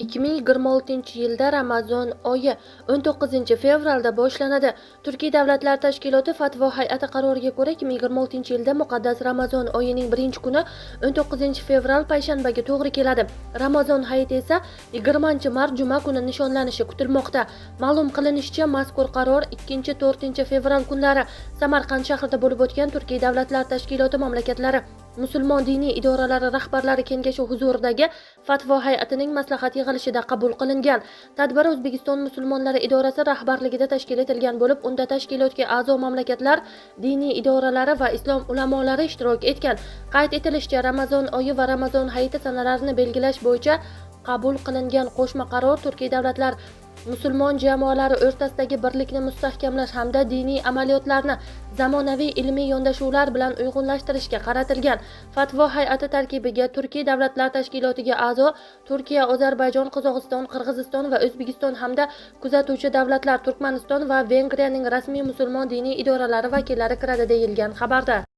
2026-yilda Ramazon oyi 19-fevralda boshlanadi. Turkiy davlatlar tashkiloti fatvo hay'ati qaroriga ko'ra 2026-yilda muqaddas Ramazon oyining birinchi kuni 19-fevral payshanbaga to'g'ri keladi. Ramazon hayiti esa 20-mart juma kuni nishonlanishi kutilmoqda. Ma'lum qilinishicha, mazkur qaror 2-4-fevral kunlari Samarqand shahrida bo'lib o'tgan Turkiy davlatlar tashkiloti mamlakatlari musulmon diniy idoralari rahbarlari kengashi huzuridagi fatvo hay'atining maslahat yig'ilishida qabul qilingan. Tadbir O'zbekiston musulmonlari idorasi rahbarligida tashkil etilgan bo'lib, unda tashkilotga a'zo mamlakatlar diniy idoralari va islom ulamolari ishtirok etgan. Qayd etilishicha, Ramazon oyi va Ramazon hayiti sanalarini belgilash bo'yicha qabul qilingan qo'shma qaror Turkiy davlatlar musulmon jamoalari o'rtasidagi birlikni mustahkamlash hamda diniy amaliyotlarni zamonaviy ilmiy yondashuvlar bilan uyg'unlashtirishga qaratilgan. Fatvo hay'ati tarkibiga Turkiy davlatlar tashkilotiga a'zo Turkiya, Ozarbayjon, Qozog'iston, Qirg'iziston va O'zbekiston hamda kuzatuvchi davlatlar Turkmaniston va Vengriyaning rasmiy musulmon diniy idoralari vakillari kiradi deyilgan xabarda.